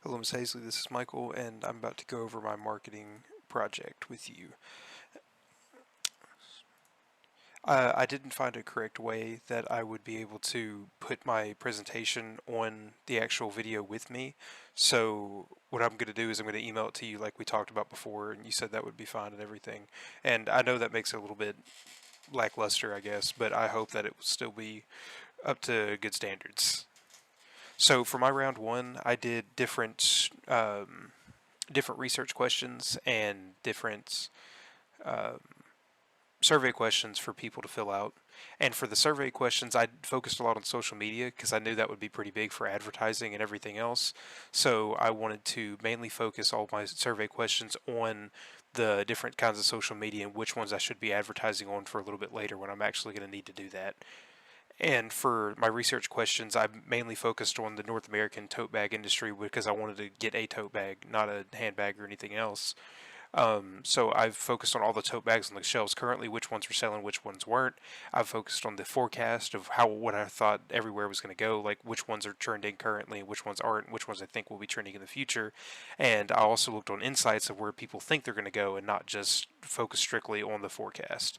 Hello, Ms. Hazley. This is Michael, and I'm about to go over my marketing project with you. I didn't find a correct way that I would be able to put my presentation on the actual video with me. So what I'm going to do is I'm going to email it to you like we talked about before, and you said that would be fine and everything. And I know that makes it a little bit lackluster, I guess, but I hope that it will still be up to good standards. So for my round one, I did different research questions and different survey questions for people to fill out. And for the survey questions, I focused a lot on social media because I knew that would be pretty big for advertising and everything else. So I wanted to mainly focus all my survey questions on the different kinds of social media and which ones I should be advertising on for a little bit later when I'm actually going to need to do that. And for my research questions, I mainly focused on the North American tote bag industry because I wanted to get a tote bag, not a handbag or anything else. So I've focused on all the tote bags on the shelves currently, which ones were selling, which ones weren't. I've focused on the forecast of what I thought everywhere was going to go, like which ones are trending currently, which ones aren't, which ones I think will be trending in the future. And I also looked on insights of where people think they're going to go, and not just focus strictly on the forecast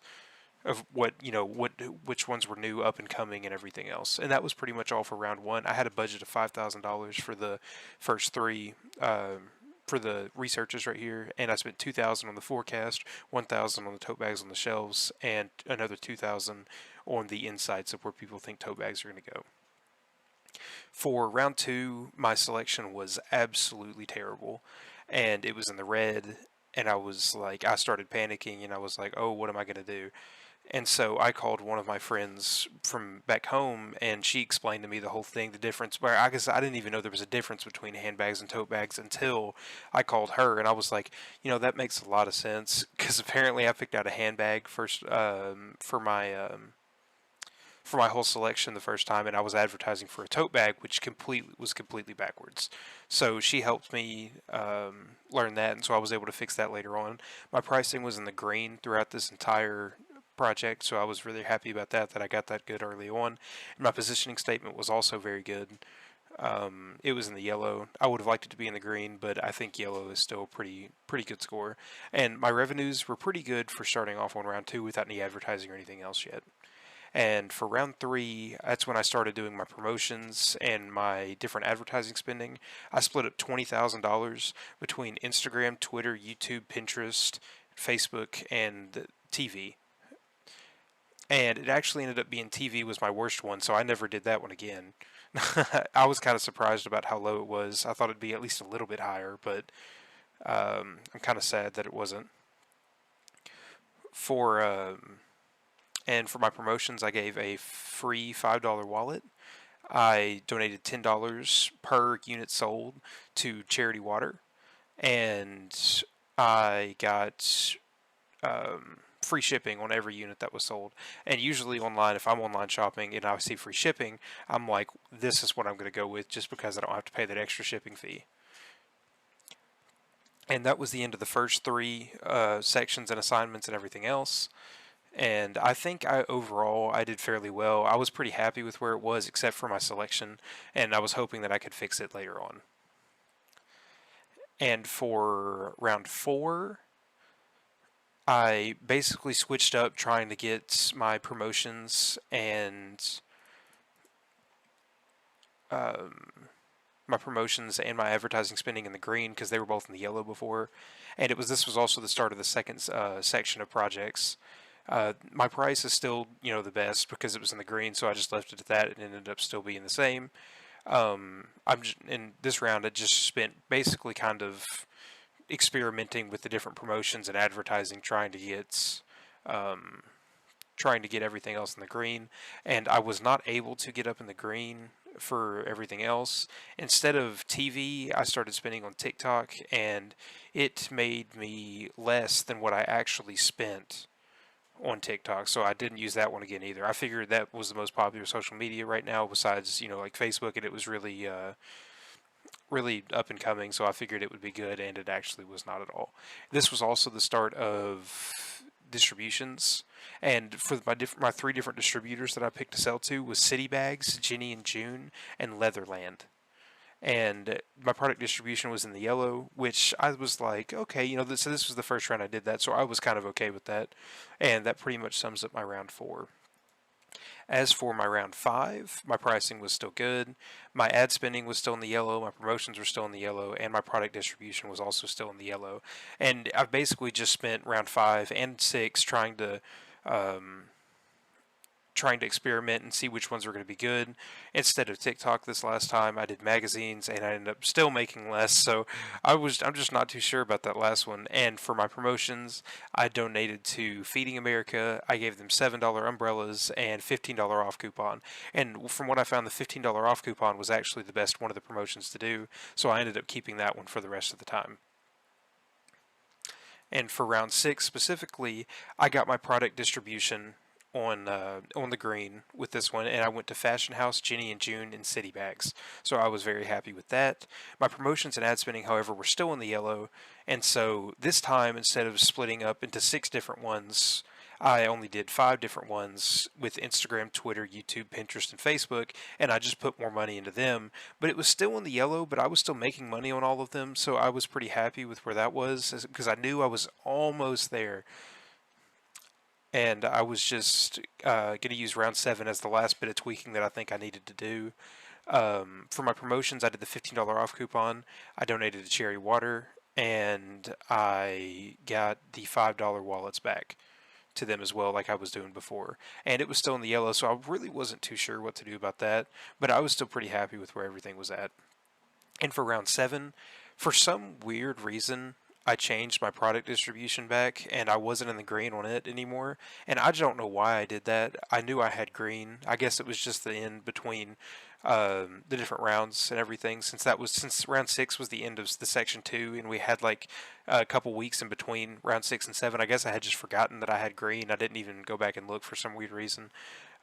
of which ones were new, up and coming, and everything else. And that was pretty much all for round one. I had a budget of $5,000 for the first three. For the researchers right here, and I spent 2,000 on the forecast, 1,000 on the tote bags on the shelves, and another 2,000 on the insights of where people think tote bags are going to go. For round two, my selection was absolutely terrible, and it was in the red. And I started panicking, and I was like, oh, what am I going to do? And so I called one of my friends from back home, and she explained to me the whole thing, the difference. Where I guess I didn't even know there was a difference between handbags and tote bags until I called her, and I was like, that makes a lot of sense because apparently I picked out a handbag first for my whole selection the first time, and I was advertising for a tote bag, which was completely backwards. So she helped me learn that, and so I was able to fix that later on. My pricing was in the green throughout this entire project, so I was really happy about that I got that good early on. And my positioning statement was also very good. It was in the yellow. I would have liked it to be in the green, but I think yellow is still a pretty good score. And my revenues were pretty good for starting off on round two without any advertising or anything else yet. And for round three, that's when I started doing my promotions and my different advertising spending. I split up $20,000 between Instagram, Twitter, YouTube, Pinterest, Facebook, and TV. And it actually ended up being TV was my worst one, so I never did that one again. I was kind of surprised about how low it was. I thought it'd be at least a little bit higher, but I'm kind of sad that it wasn't. For and for my promotions, I gave a free $5 wallet. I donated $10 per unit sold to Charity Water, and I got free shipping on every unit that was sold. And usually online, if I'm online shopping and I see free shipping, I'm like, this is what I'm going to go with just because I don't have to pay that extra shipping fee. And that was the end of the first three sections and assignments and everything else. And I think overall I did fairly well. I was pretty happy with where it was, except for my selection, and I was hoping that I could fix it later on. And for round four, I basically switched up trying to get my promotions and my advertising spending in the green because they were both in the yellow before. And this was also the start of the second section of projects. My price is still, the best because it was in the green, so I just left it at that and it ended up still being the same. In this round, I just spent basically kind of experimenting with the different promotions and advertising, trying to get everything else in the green, and I was not able to get up in the green for everything else. Instead of TV, I started spending on TikTok, and it made me less than what I actually spent on TikTok, so I didn't use that one again either. I figured that was the most popular social media right now, besides like Facebook, and it was really up and coming. So I figured it would be good, and it actually was not at all. This was also the start of distributions, and for my three different distributors that I picked to sell to was City Bags, Jenny and June, and Leatherland. and my product distribution was in the yellow, which I was like, okay, so this was the first round I did that, so I was kind of okay with that, and that pretty much sums up my round 4. As for my round 5, my pricing was still good, my ad spending was still in the yellow, my promotions were still in the yellow, and my product distribution was also still in the yellow, and I've basically just spent round 5 and 6 um, trying to experiment and see which ones were going to be good. Instead of TikTok this last time, I did magazines and I ended up still making less. So I'm just not too sure about that last one. And for my promotions, I donated to Feeding America. I gave them $7 umbrellas and $15 off coupon. And from what I found, the $15 off coupon was actually the best one of the promotions to do. So I ended up keeping that one for the rest of the time. And for round 6 specifically, I got my product distribution on the green with this one, and I went to Fashion House, Jenny and June, and City Bags. So I was very happy with that. My promotions and ad spending, however, were still in the yellow, and so this time instead of splitting up into 6 different ones, I only did 5 different ones with Instagram, Twitter, YouTube, Pinterest, and Facebook, and I just put more money into them. But it was still in the yellow, but I was still making money on all of them, so I was pretty happy with where that was because I knew I was almost there. And I was just going to use round 7 as the last bit of tweaking that I think I needed to do. For my promotions, I did the $15 off coupon. I donated to Cherry Water, and I got the $5 wallets back to them as well, like I was doing before. And it was still in the yellow, so I really wasn't too sure what to do about that, but I was still pretty happy with where everything was at. And for round 7, for some weird reason, I changed my product distribution back and I wasn't in the green on it anymore. And I don't know why I did that. I knew I had green. I guess it was just the end between the different rounds and everything. Since round 6 was the end of the section 2, and we had like a couple weeks in between round 6 and 7. I guess I had just forgotten that I had green. I didn't even go back and look for some weird reason.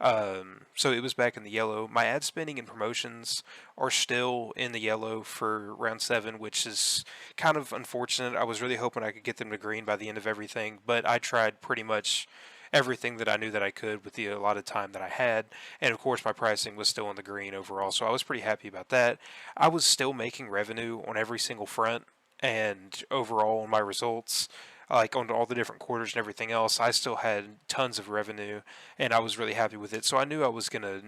So it was back in the yellow. My ad spending and promotions are still in the yellow for round 7, which is kind of unfortunate. I was really hoping I could get them to green by the end of everything, but I tried pretty much everything that I knew that I could with the allotted time that I had. And of course, my pricing was still in the green overall, so I was pretty happy about that. I was still making revenue on every single front, and overall, on my results, like on all the different quarters and everything else, I still had tons of revenue, and I was really happy with it. So I knew I was gonna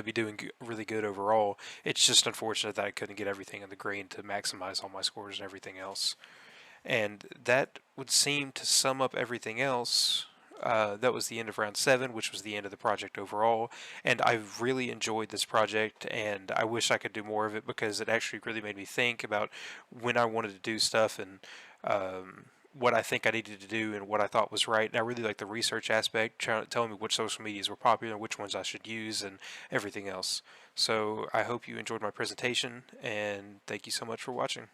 be doing really good overall. It's just unfortunate that I couldn't get everything in the green to maximize all my scores and everything else. And that would seem to sum up everything else. That was the end of round 7, which was the end of the project overall. And I really enjoyed this project, and I wish I could do more of it because it actually really made me think about when I wanted to do stuff and what I think I needed to do and what I thought was right. And I really like the research aspect, telling me which social medias were popular, which ones I should use, and everything else. So I hope you enjoyed my presentation, and thank you so much for watching.